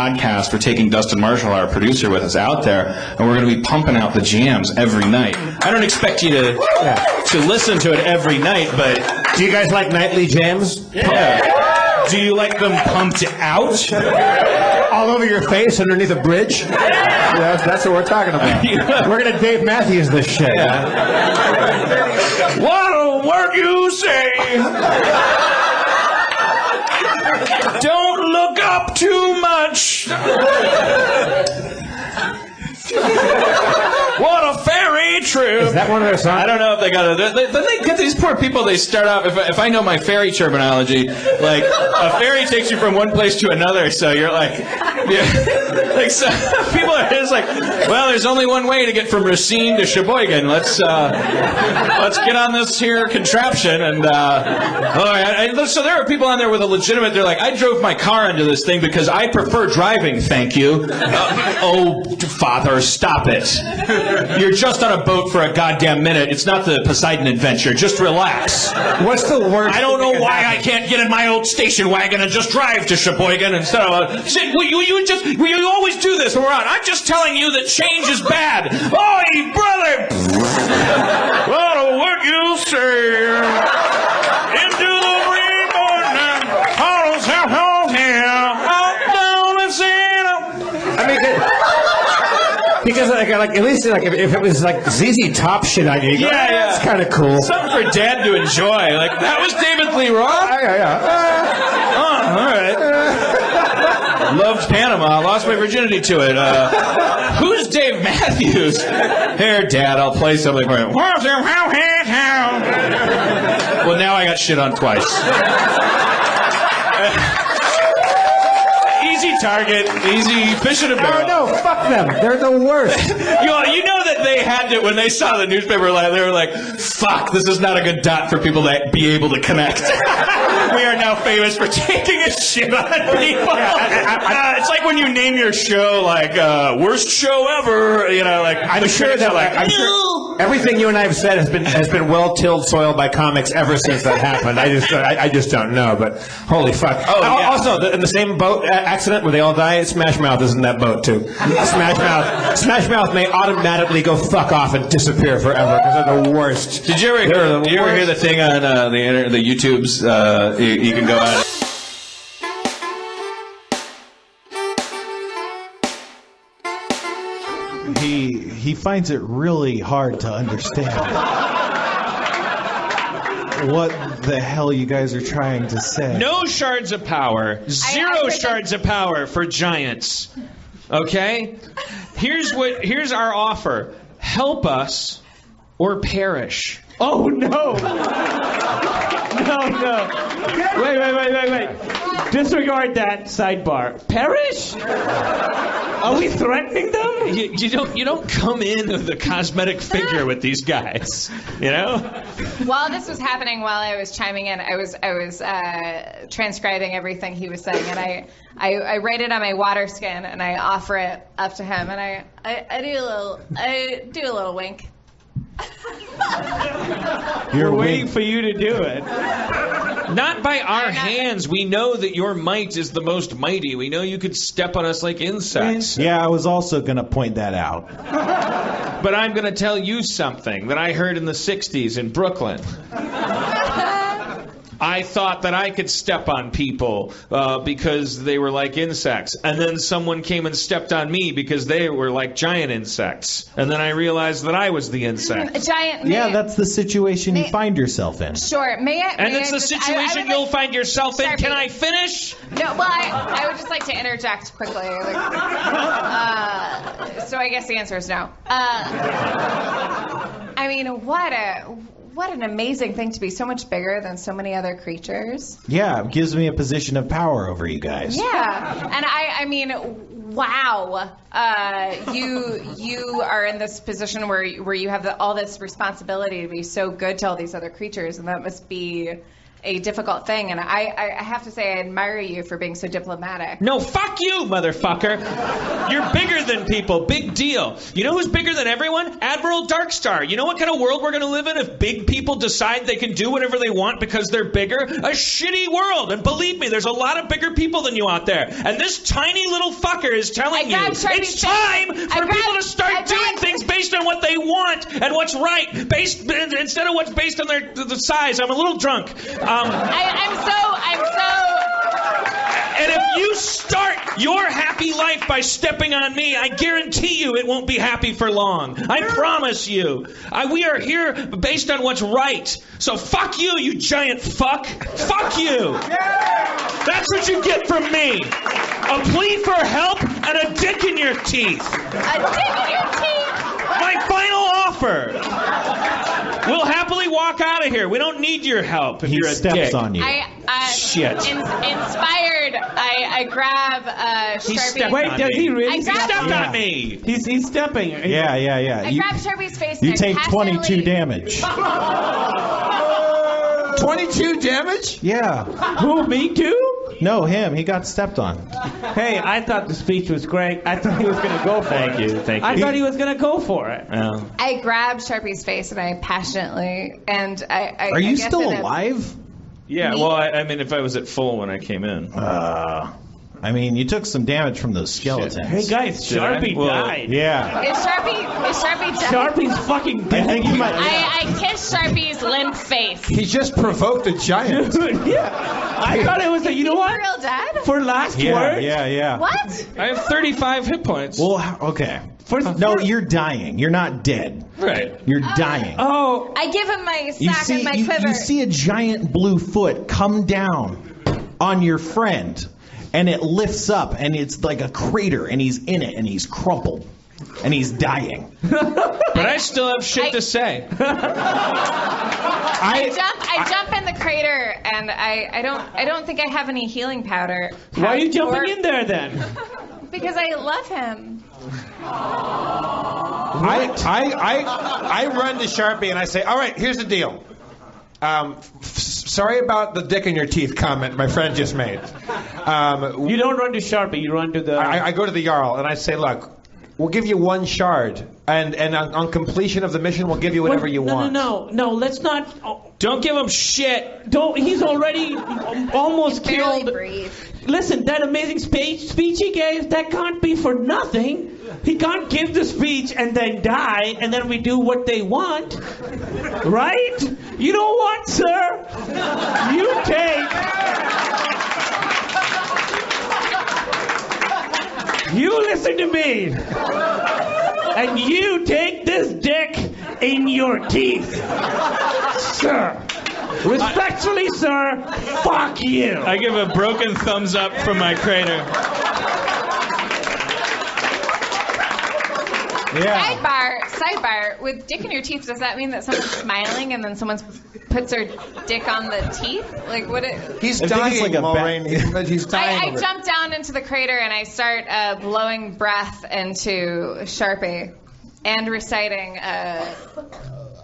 podcast. We're taking Dustin Marshall, our producer, with us out there, and we're going to be pumping out the jams every night. I don't expect you to listen to it every night, but do you guys like nightly jams? Yeah. Do you like them pumped out? All over your face underneath a bridge? Yeah, that's what we're talking about. We're going to Dave Matthews this shit. Yeah. What a word you say. Don't look up too much. What a fairy trip. Is that one of their songs? I don't know if they got it. Then they get these poor people, they start off, if I know my fairy terminology, like, a ferry takes you from one place to another, so you're like, like, so people are just like, well, there's only one way to get from Racine to Sheboygan. Let's get on this here contraption, and, so there are people on there with a legitimate, they're like, I drove my car into this thing because I prefer driving, thank you. Oh, Father, stop it. You're just on a boat for a goddamn minute. It's not the Poseidon adventure. Just relax. What's the worst? I don't know why I can't get in my old station wagon and just drive to Sheboygan instead of you always do this when we're on. I'm just telling you that change is bad. Oh, brother! What a word you say. Into the rainbow now. I mean, because like at least like if it was like ZZ Top shit on you, that's kind of cool. Something for Dad to enjoy. Like that was David Lee Roth. All right. Loved Panama. Lost my virginity to it. Who's Dave Matthews? Here, Dad, I'll play something for you. Well, now I got shit on twice. Easy target, easy fish in a barrel. Oh, no, fuck them. They're the worst. You know that they had to, when they saw the newspaper, they were like, fuck, this is not a good dot for people to be able to connect. We are now famous for taking a shit on people. It's like when you name your show, like, worst show ever, like, I'm sure everything you and I have said has been well-tilled soil by comics ever since that happened. I just don't know, but holy fuck. Oh, yeah. Also, in the same boat accident where they all die, Smash Mouth is in that boat, too. Smash Mouth may automatically go fuck off and disappear forever because they're the worst. Did you ever hear the thing on the YouTubes? You can go on. He finds it really hard to understand what the hell you guys are trying to say. No shards of power. Zero shards of power for giants. Okay? Here's our offer. Help us or perish. Oh, no. No. Wait. Disregard that sidebar. Perish? Are we threatening them? You don't come in with a cosmetic figure with these guys, While this was happening, while I was chiming in, I was transcribing everything he was saying, and I write it on my water skin and I offer it up to him, and I do a little wink. We're waiting for you to do it. Not by our hands. We know that your might is the most mighty. We know you could step on us like insects. Yeah, I was also going to point that out. But I'm going to tell you something that I heard in the 60s in Brooklyn. I thought that I could step on people because they were like insects. And then someone came and stepped on me because they were like giant insects. And then I realized that I was the insect. That's the situation you find yourself in. Sure. It's the situation you'll find yourself in. Can I finish? No, well, I would just like to interject quickly. So I guess the answer is no. I mean, what an amazing thing to be so much bigger than so many other creatures. Yeah, it gives me a position of power over you guys. Yeah, and I mean, wow. You are in this position where you have all this responsibility to be so good to all these other creatures, and that must be a difficult thing, and I have to say I admire you for being so diplomatic. No, fuck you, motherfucker. You're bigger than people. Big deal. You know who's bigger than everyone? Admiral Darkstar. You know what kind of world we're going to live in if big people decide they can do whatever they want because they're bigger? A shitty world. And believe me, there's a lot of bigger people than you out there. And this tiny little fucker is telling you it's time for people to start doing things based on what they want and what's right, instead of what's based on the size. I'm a little drunk. I'm so. And if you start your happy life by stepping on me, I guarantee you it won't be happy for long. I promise you. We are here based on what's right. So fuck you, you giant fuck. Fuck you. That's what you get from me. A plea for help and a dick in your teeth. A dick in your teeth? My final offer. We'll happily walk out of here. We don't need your help if He you're a steps dick. on you. Shit. Inspired, I grab Sharpie. Wait, does he really? I grabbed Stepped on me. He's stepping. Yeah. I grab Sharpie's face. You and take passionately- 22 damage. 22 damage? Yeah. Who, me too? No, him. He got stepped on. Hey, I thought the speech was great. I thought he was going to go for it. Thank you. I thought he was going to go for it. I grabbed Sharpie's face and I passionately and I. Are you guess still in a- alive? Yeah, well, I mean, if I was at full when I came in. I mean, you took some damage from those skeletons. Hey guys, Sharpie Well, died. Yeah. Is Sharpie dead? Sharpie's fucking dead. I think you might. I kissed Sharpie's limp face. He just provoked a giant. Yeah. I thought it was a, you know For what? real dead? For last Yeah, word? yeah. What? I have 35 hit points. Well, okay. No, you're dying. You're not dead. Right. You're dying. Oh, I give him my sack and my quiver. You see a giant blue foot come down on your friend, and it lifts up, and it's like a crater, and he's in it, and he's crumpled, and he's dying. But I still have shit to say. I jump in the crater, and I don't think I have any healing powder. why are you jumping in there then? Because I love him. I run to Sharpie and I say, all right, here's the deal. Sorry about the dick in your teeth comment my friend just made. You don't run to Sharpie, you run to the... I go to the Jarl and I say, look, we'll give you one shard, and on completion of the mission, we'll give you whatever you want. No, let's not... Don't give him shit. He's already almost Barely killed... breathe. Listen, that amazing speech he gave, that can't be for nothing. He can't give the speech and then die, and then we do what they want. Right? You know what, sir? You take... You listen to me. And you take this dick in your teeth. Sir. Respectfully, sir, fuck you. I give a broken thumbs up from my crater. Yeah. Sidebar. With dick in your teeth, does that mean that someone's smiling and then someone puts their dick on the teeth? Like, what? He's I think it's dying, like a Maureen. He's dying. I over it. jump down into the crater and I start blowing breath into Sharpie and reciting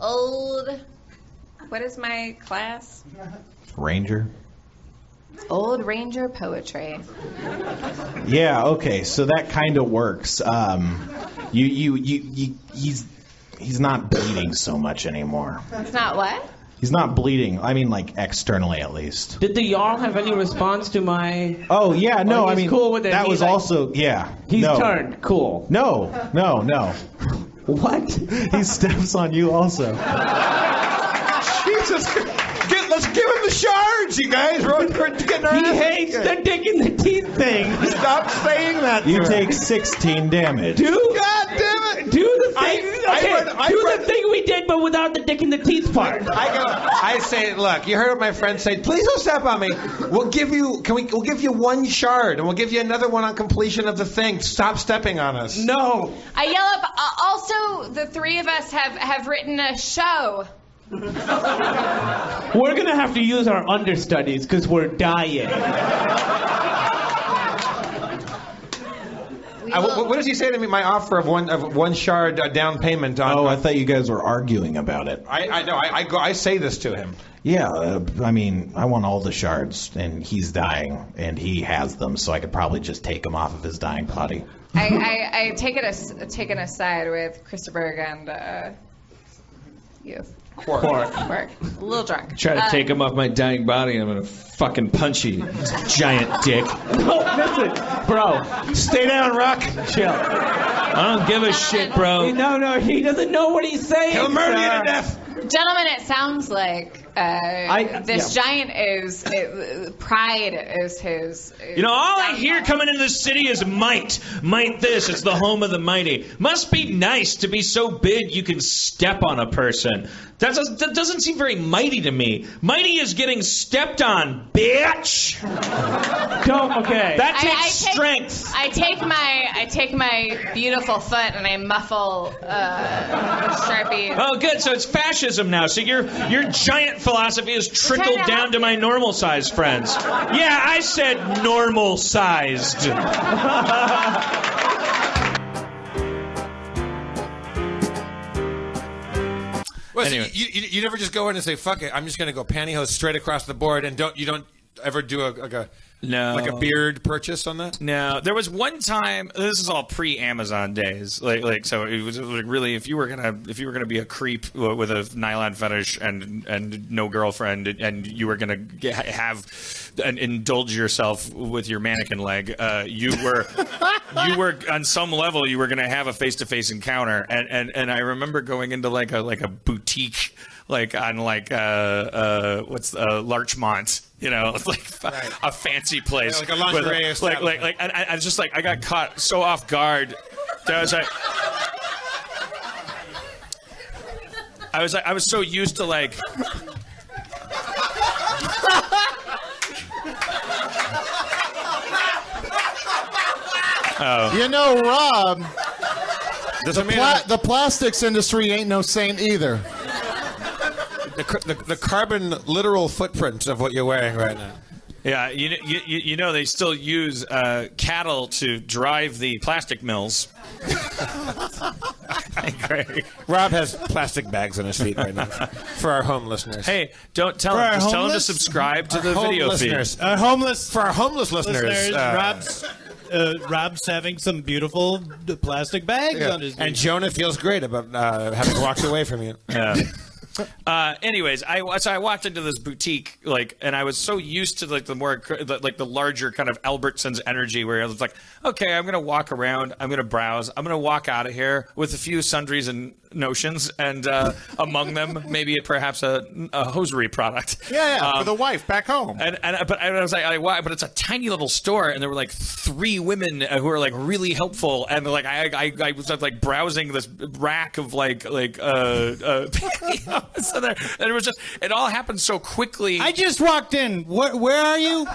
old. What is my class? Ranger. Old Ranger poetry. Yeah. Okay. So that kind of works. He's not bleeding so much anymore. It's not what? He's not bleeding. I mean, like externally at least. Did the Jarl have any response to my... Oh yeah, no. he's I mean, cool with it. that He's was like- also yeah. He's no. turned. Cool. No. What? He steps on you also. Jesus, let's give him the shards, you guys. We're getting our He ass hates kicked. the dick in the teeth thing. Stop saying that. You to him. take 16 damage. God damn it! Do the thing. Do run- the thing we did, but without the dick in the teeth part. I say, look, you heard what my friend said. Please don't step on me. We'll give you one shard, and we'll give you another one on completion of the thing. Stop stepping on us. No. I yell up. Also, the three of us have written a show. We're gonna have to use our understudies because we're dying. What does he say to me? My offer of one shard down payment on. Oh, I thought you guys were arguing about it. I know. I say this to him. Yeah, I mean, I want all the shards, and he's dying, and he has them, so I could probably just take them off of his dying body. I take an aside with Christopher and you. Quark. A little drunk. Try to take him off my dying body, I'm gonna fucking punch you, giant dick. No, listen, bro. Stay down, Rock. Chill. I don't give a shit, bro. No, he doesn't know what he's saying. He'll murder you to death. Gentlemen, it sounds like this giant is pride is his. You know, all I hear coming into the city is might. Might this. It's the home of the mighty. Must be nice to be so big you can step on a person. That doesn't seem very mighty to me. Mighty is getting stepped on, bitch. Okay. That takes strength. I take my beautiful foot and I muffle Sharpie. Oh, good. So it's fascism now. So your giant philosophy is trickled down to my normal sized friends. Yeah, I said normal sized. Well, Anyway. so you never just go in and say, fuck it, I'm just going to go pantyhose straight across the board, and you don't ever do a beard purchase on that? No, there was one time. This is all pre-Amazon days. Like so, it was like really, if you were gonna be a creep with a nylon fetish and no girlfriend, and you were gonna indulge yourself with your mannequin leg, you were on some level you were gonna have a face-to-face encounter. And I remember going into like a boutique. Like on Larchmont, you know, it's like a fancy place, like a lingerie establishment. Like, and I was just like, I got caught so off guard that I was so used to like. You know, Rob, the plastics industry ain't no saint either. The carbon literal footprint of what you're wearing right now. Yeah, you know they still use cattle to drive the plastic mills. Great. Rob has plastic bags on his feet right now for our home listeners. Hey, don't tell him. Just tell him to subscribe to the video feed. For our homeless listeners. Rob's having some beautiful plastic bags on his feet. And Jonah feels great about having walked away from you. Yeah. Anyways, I walked into this boutique, and I was so used to the larger kind of Albertsons energy, where I was like, okay, I'm gonna walk around, I'm gonna browse, I'm gonna walk out of here with a few sundries and notions, and among them maybe perhaps a hosiery product. Yeah, for the wife back home. But I was like, but it's a tiny little store, and there were like 3 women who were like really helpful, and like I was like browsing this rack of so there, and it all happened so quickly. I just walked in. Where are you?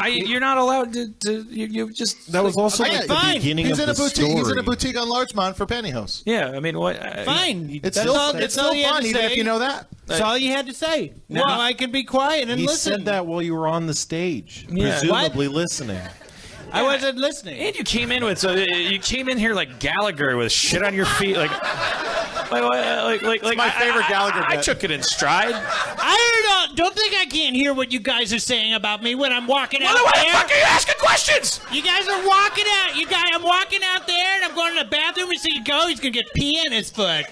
You're not allowed to you just. That was also like the beginning He's of in a the boutique. story. He's in a boutique on Larchmont for pantyhose. Yeah, I mean, what? Fine. It's still fun, even if you know that. That's all you had to say. Now I can be quiet and He listen. said that while you were on the stage, Yeah. presumably listening. I wasn't listening. And you came in here like Gallagher with shit on your feet, like my favorite Gallagher I bit. took it in stride. I don't think I can't hear what you guys are saying about me when I'm walking out Why the there. fuck are you asking questions? You guys are walking out. I'm walking out there and I'm going to the bathroom and see you go. He's gonna get pee in his foot.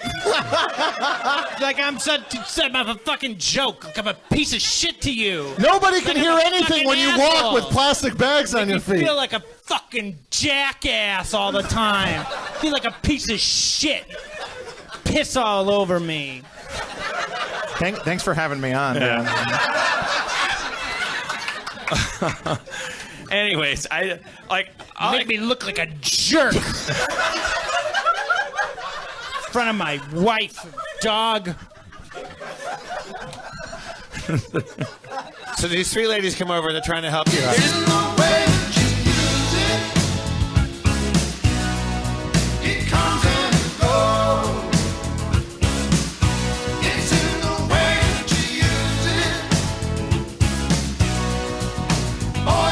Like I'm set up a fucking joke. Like I'm a piece of shit to you. Nobody can hear anything when you walk with asshole. plastic bags on your You feet. feel like a fucking jackass all the time. Feel like a piece of shit. Piss all over me. Thanks for having me on. Anyways, Make me look like a jerk. In front of my wife, dog. So these 3 ladies come over, they're trying to help you out.